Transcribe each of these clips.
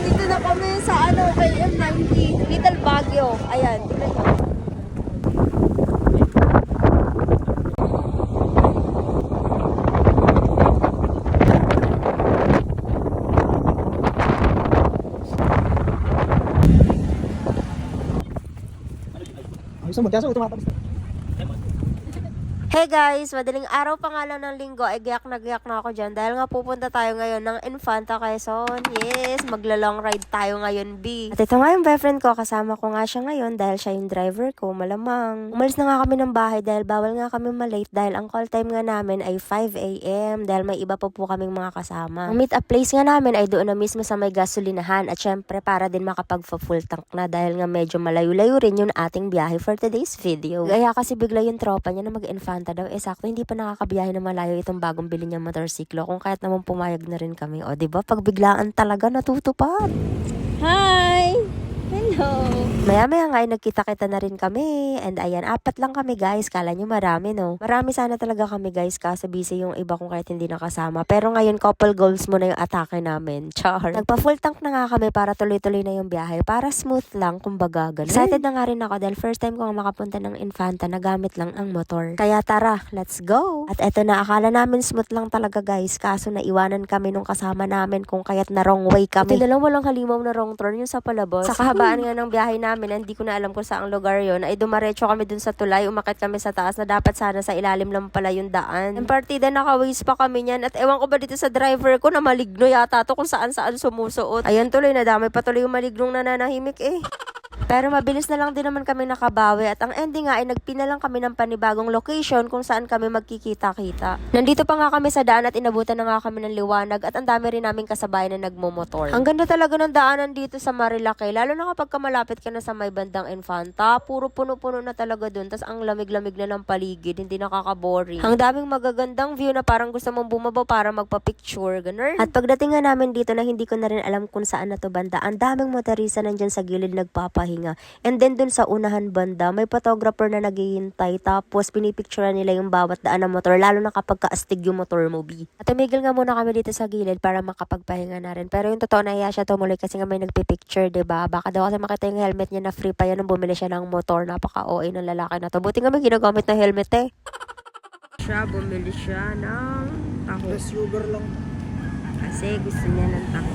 Dito na kami sa KM90, Little Baguio. Ayan, tingnan nyo. Hey guys, madaling araw pa nga lang ng linggo ay gayak na ako dyan dahil nga pupunta tayo ngayon ng Infanta, Quezon. Yes, magla-long ride tayo ngayon, B. At ito nga yung boyfriend ko, kasama ko nga siya ngayon dahil siya yung driver ko, malamang. Umalis na nga kami ng bahay dahil bawal nga kami malate dahil ang call time nga namin ay 5 a.m. dahil may iba pa po kaming mga kasama. Ang meet up place nga namin ay doon na mismo sa may gasolinahan at syempre para din makapag-full tank na dahil nga medyo malayo-layo rin yung ating biyahe for today's video. Kaya kasi bigla yung tropa niya na mag-Infanta daw, sakto hindi pa nakakabiyahe na malayo itong bagong bili niyang motorsiklo kung kaya't naman pumayag na rin kami. O diba, pag biglaan talaga natutupad. Hi! Hello! Maya-maya nga ay nagkita-kita na rin kami. And ayan, 4 lang kami guys. Kala nyo marami, no? Marami sana talaga kami guys kasi busy yung iba kung kahit hindi nakasama. Pero ngayon couple goals muna yung atake namin. Char! Nagpa-full tank na nga kami para tuloy-tuloy na yung biyahe. Para smooth lang, kumbaga ganun. Excited na nga rin ako dahil first time ko nga makapunta ng Infanta na gamit lang ang motor. Kaya tara, let's go! At eto na, akala namin smooth lang talaga guys. Kaso naiwanan kami nung kasama namin kung kaya't na wrong way kami. Ito na lang walang halimaw na wrong turn yung sa palabas. Sa kahabaan nga ng biyahe namin, hindi ko na alam kung saang lugar yon ay dumaretso kami dun sa tulay, umakit kami sa taas na dapat sana sa ilalim lang pala yung daan. Yung partida naka-waste pa kami niyan at ewan ko ba dito sa driver ko na maligno yata to kung saan-saan sumusuot. Ayun tuloy, nadamay pa tuloy yung malignong nananahimik eh. Pero mabilis na lang din naman kami nakabawi at ang ending nga ay nagpina lang kami ng panibagong location kung saan kami magkikita-kita. Nandito pa nga kami sa daan at inabutan na nga kami ng liwanag at ang dami rin naming kasabayan na nagmomotor. Ang ganda talaga ng daanan dito sa Marilake, lalo na kapag malapit ka na sa may bandang Infanta, puro puno-puno na talaga dun, tas ang lamig-lamig na ng paligid, hindi nakaka-boring. Ang daming magagandang view na parang gusto mong bumabaw para magpa-picture, ganun. At pagdating nga namin dito na hindi ko na rin alam kung saan na to banda, ang daming motorista nandyan sa gilid nagpapahinga. And then dun sa unahan banda, may photographer na naghihintay tapos pinipicturean nila yung bawat daan ng motor, lalo na kapag kaastig yung motor mo, B. At tumigil nga muna kami dito sa gilid para makapagpahinga na rin. Pero yung totoo na siya tumuloy kasi nga may nagpipicture, diba? Baka daw kasi makita yung helmet niya na free pa yan nung bumili siya ng motor. Napaka-OA ng lalaki na to. Buti nga may ginagamit na helmet eh. Bumili siya ng taho. Plus sugar lang. Kasi gusto niya ng taho.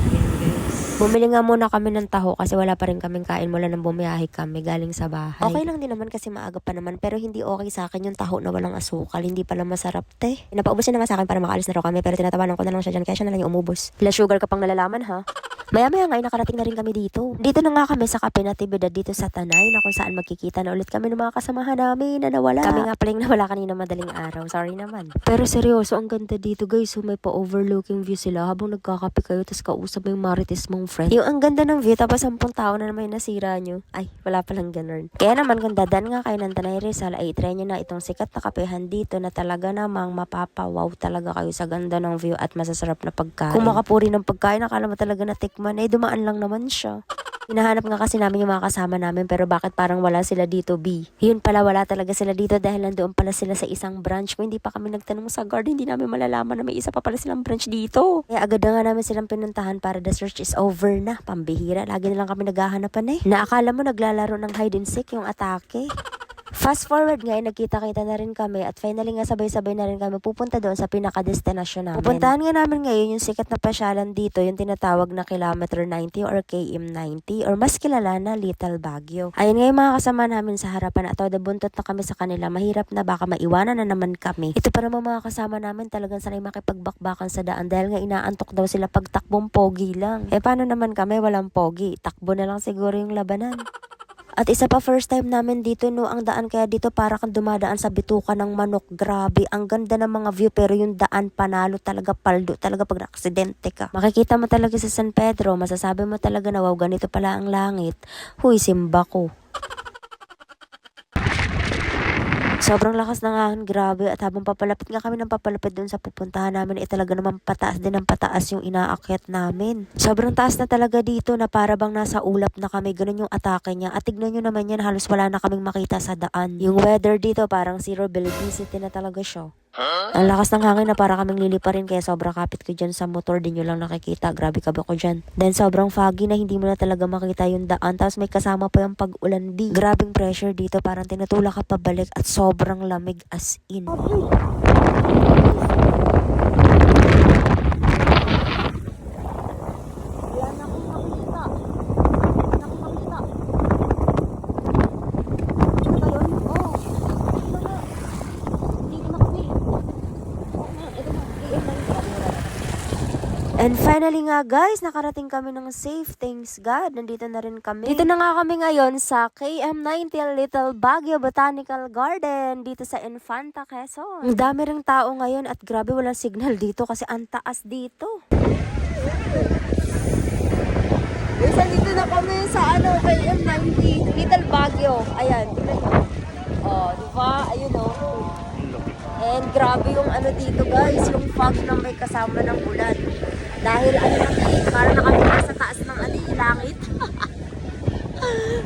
Ayan guys. Bumili nga muna kami ng taho kasi wala pa rin kaming kain mula nang bumiyahe kami galing sa bahay. Okay lang din naman kasi maaga pa naman pero hindi okay sa akin yung taho na walang asukal. Hindi pala masarap te. Napaubusin na nga sa akin para makaalis na raw kami pero tinatawanan ko na lang siya dyan kaya siya na lang yung umubos. Pila sugar ka pang nalalaman ha? Maya-maya nga ay nakarating na rin kami dito. Dito na nga kami sa Kape Natividad dito sa Tanay na kung saan magkikita na ulit kami ng mga kasamahan namin na nawala. Kami nga paling nawala kanina madaling araw. Sorry naman. Pero seryoso, ang ganda dito guys. So may pa-overlooking view sila habang nagkakape kayo tapos kausap mo yung marites mong friend. Yung ang ganda ng view tapos 10 tao na naman yung nasira nyo. Ay, wala palang ganun. Kaya naman kung dadan nga kayo ng Tanay Rizal ay try nyo na itong sikat na kapehan dito na talaga namang mapapawaw talaga kayo sa ganda ng view at masasarap na pagkain. Kung makapuri ng pagkain, akala mo talaga na tikman eh dumaan lang naman siya. Hinahanap nga kasi namin yung mga kasama namin pero bakit parang wala sila dito, B? Yun pala, wala talaga sila dito dahil nandoon pala sila sa isang branch. Kung hindi pa kami nagtanong sa guard, hindi namin malalaman na may isa pa pala silang branch dito. Kaya agad na nga namin silang pinuntahan para the search is over na. Pambihira, lagi na lang kami naghahanapan eh. Naakala mo naglalaro ng hide and seek yung atake. Fast forward nga, nagkita-kita na rin kami at finally nga sabay-sabay na rin kami pupunta doon sa pinaka-destinasyon namin. Pupuntahan nga namin ngayon yung sikat na pasyalan dito, yung tinatawag na Kilometer 90 or KM90 or mas kilala na Little Baguio. Ayun nga yung mga kasama namin sa harapan at todo buntot na kami sa kanila, mahirap na baka maiwanan na naman kami. Ito pa naman mga kasama namin talagang sanay makipagbakbakan sa daan dahil nga inaantok daw sila pag takbong pogi lang. Eh paano naman kami walang pogi? Takbo na lang siguro yung labanan. At isa pa first time namin dito no, ang daan kaya dito para kang dumadaan sa bituka ng manok. Grabe, ang ganda ng mga view pero yung daan panalo talaga, paldo talaga pag na-aksidente ka. Makikita mo talaga sa San Pedro, masasabi mo talaga na wow, ganito pala ang langit. Huy, simba ko. Sobrang lakas ng hangin, grabe. At habang papalapit nga kami ng papalapit dun sa pupuntahan namin, talaga naman pataas din ng pataas yung inaakyat namin. Sobrang taas na talaga dito na para bang nasa ulap na kami. Ganun yung atake niya. At tignan nyo naman yan, halos wala na kaming makita sa daan. Yung weather dito parang zero visibility na talaga siya. Ang lakas ng hangin na para kaming liliparin kaya sobrang kapit ko dyan sa motor. Di nyo lang nakikita. Grabe kaba ko dyan. Then sobrang foggy na hindi mo na talaga makita yung daan. Tapos may kasama pa yung pag-ulan B. Grabing pressure dito. Parang tinutulak ka pabalik at sobrang lamig as in. And finally nga guys, nakarating kami ng safe, thanks God. Nandito na rin kami. Dito na nga kami ngayon sa KM90 Little Baguio Botanical Garden dito sa Infanta, Quezon. Ang dami ring tao ngayon at grabe walang signal dito kasi ang taas dito. Guys, dito na kami sa KM90 Little Baguio. Ayan, tingnan mo. Oh, diba? Ayun oh. And grabe yung dito guys, yung fog na may kasama ng ulan. Dahil para na kami nasa taas ng langit.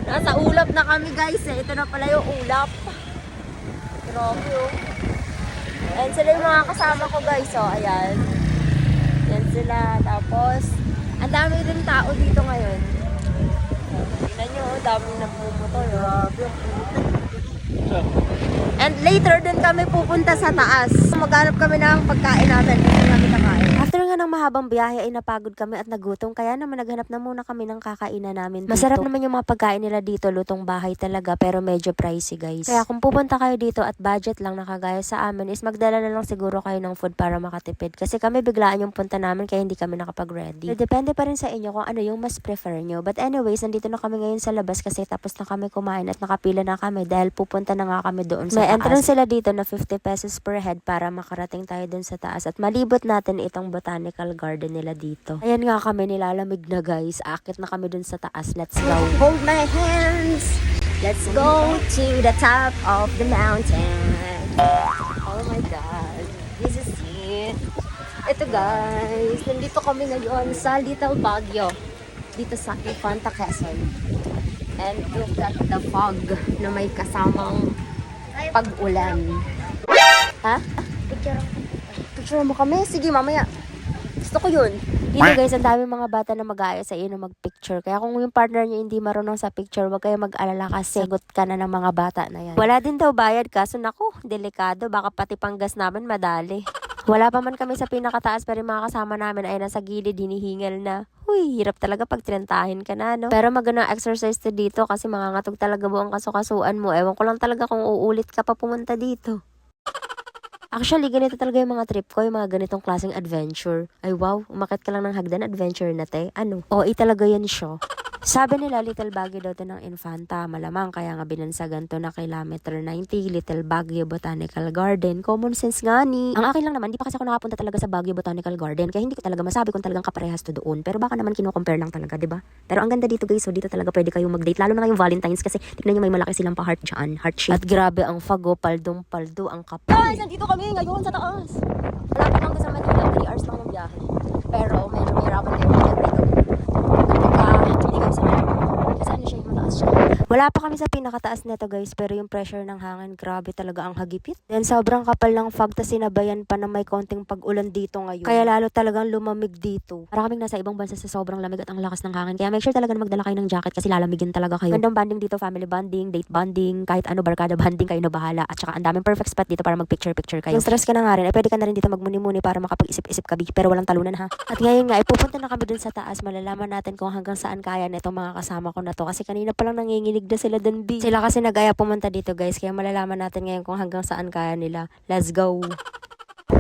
Nasa ulap na kami guys eh. Ito na pala yung ulap. Grabe oh. And sila yung mga kasama ko guys oh. Ayan. Yan sila. Tapos, ang dami rin tao dito ngayon. Tingnan nyo oh, dami nagmumotor. Grabe oh. And later din kami pupunta sa taas. Maghanap kami ng pagkain namin. Hindi namin nakain. After nga ng mahabang biyahe ay napagod kami at nagutom. Kaya naman naghanap na muna kami ng kakainan namin dito. Masarap naman yung mga pagkain nila dito. Lutong bahay talaga pero medyo pricey guys. Kaya kung pupunta kayo dito at budget lang nakagaya sa amin is magdala na lang siguro kayo ng food para makatipid. Kasi kami biglaan yung punta namin kaya hindi kami nakapag-ready. So, depende pa rin sa inyo kung ano yung mas prefer nyo. But anyways, nandito na kami ngayon sa labas kasi tapos na kami kumain at nakapila na kami dahil pupunta na nga kami doon sa taas. May entrance sila dito na 50 pesos per head para makarating tayo doon sa taas at malibot natin itong botanical garden nila dito. Ayan nga kami, nilalamig na guys. Akit na kami doon sa taas. Let's go. Hold my hands. Let's go to the top of the mountain. Oh my God. This is it. Ito guys, nandito kami ngayon sa Little Baguio. Dito sa Infanta, Quezon. And look at the fog na may kasamang pag-ulan. Ha? Picture mo kami? Sige, mamaya. Gusto ko yun. Dito guys, ang dami mga bata na mag-aaya sa iyo na mag-picture. Kaya kung yung partner niyo hindi marunong sa picture, wag kayo mag-alala kasi sagot ka na ng mga bata na yan. Wala din daw bayad kaso naku, delikado. Baka pati panggas namin madali. Wala pa man kami sa pinakataas pero yung mga kasama namin ay nasa gilid, hinihingal na. Uy, hirap talaga pag trentahin ka na, no? Pero magandang exercise to dito kasi mangangatog talaga buong kasukasuan mo. Ewan ko lang talaga kung uulit ka pa pumunta dito. Actually, ganito talaga yung mga trip ko, yung mga ganitong klaseng adventure. Ay wow, umakit ka lang ng hagdan, adventure na te. Ano? Oo, talaga yan siya. Sabi nila, Little Baguio daw to ng Infanta. Malamang kaya nga binansagan to na kilometer 90, Little Baguio Botanical Garden. Common sense nga ni. Ang akin lang naman, di pa kasi ako nakapunta talaga sa Baguio Botanical Garden. Kaya hindi ko talaga masabi kung talagang kaparehas to doon. Pero baka naman kino-compare lang talaga, di ba? Pero ang ganda dito guys, so dito talaga pwede kayong mag-date. Lalo na ngayong Valentine's kasi tignan nyo may malaki silang pa-heart dyan. Heart shape. At grabe ang fago, paldong-paldo ang kapal. Guys, nandito kami ngayon sa taas. Malapit lang sa Manila, 3 hours lang ng biyahe. Pero medyo mahirapan kayo mag dito. Wala pa kami sa pinakataas nito guys, pero yung pressure ng hangin, grabe talaga ang hagipit. Then sobrang kapal ng fog, tas sinabayan pa na may konting pag-ulan dito ngayon. Kaya lalo talagang lumamig dito. Para kaming nasa ibang bansa sa sobrang lamig at ang lakas ng hangin. Kaya make sure talaga na magdala kayo ng jacket kasi lalamigin talaga kayo. Gandang banding dito, family bonding, date bonding, kahit ano, barkada bonding, kayo na bahala. At saka ang daming perfect spot dito para mag-picture-picture kayo. Kung stress ka na nga rin, pwede ka na rin dito magmuni-muni para makapag-isip-isip ka, pero walang talunan ha. At ngayon nga, pupunta na kami dun sa taas, malalaman natin kung hanggang saan kaya nitong mga kasama ko na to. Kasi kanina pa lang nanginginig na sila dun, B. Sila kasi nag-aya pumunta dito guys, kaya malalaman natin ngayon kung hanggang saan kaya nila. Let's go!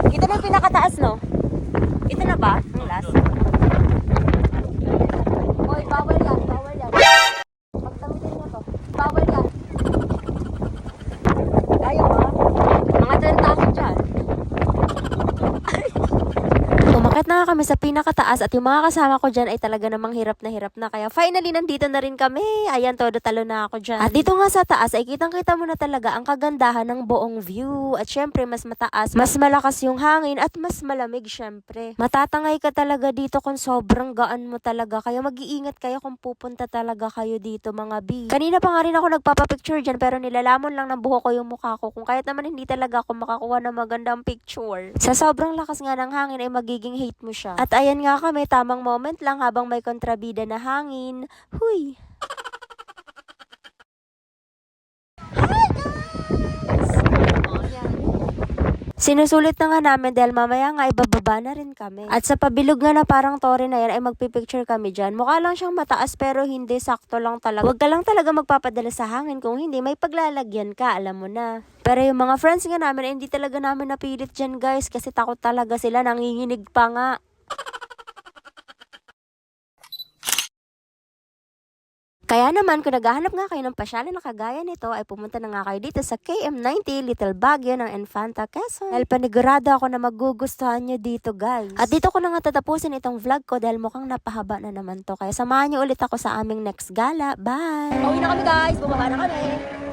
Ito na yung pinakataas, no? Ito na ba? Ang last? Hoy, bawal yan, bawal yan. Pagtamitin mo to. Bawal yan. Ayaw ba? Mga 30 ako dyan. Umakit na kami sa pinakataas at yung mga kasama ko dyan ay talaga namang hirap na. Kaya finally, nandito na rin kami. Ayan, todo talo na ako dyan. At dito nga sa taas ay kitang-kita mo na talaga ang kagandahan ng buong view. At syempre, mas mataas, mas malakas yung hangin at mas malamig syempre. Matatangay ka talaga dito kung sobrang gaan mo talaga. Kaya mag-iingat kayo kung pupunta talaga kayo dito mga B. Kanina pa nga rin ako nagpapapicture dyan pero nilalamon lang ng buhok ko yung mukha ko. Kung kahit naman hindi talaga ako makakuha ng magandang picture. Sa sobrang lakas nga ng hangin ay magiging hate mo siya. At ayan nga kami, tamang moment lang habang may kontrabida na hangin. Huy! Sinusulit na nga namin dahil mamaya nga ibababa na rin kami. At sa pabilog nga na parang tore na yan ay magpipicture kami dyan. Mukha lang siyang mataas pero hindi, sakto lang talaga. Huwag ka lang talaga magpapadala sa hangin, kung hindi may paglalagyan ka, alam mo na. Pero yung mga friends nga namin ay hindi talaga namin napilit dyan guys kasi takot talaga sila, nanginginig pa nga. Kaya naman, kung naghahanap nga kayo ng pasyalan na kagaya nito, ay pumunta na nga kayo dito sa KM90 Little Baguio ng Infanta, Quezon. Dahil panigurado ako na magugustuhan nyo dito guys. At dito ko na nga tatapusin itong vlog ko dahil mukhang napahaba na naman to. Kaya samahan nyo ulit ako sa aming next gala. Bye! Pauwi na kami guys! Bumaba na kami!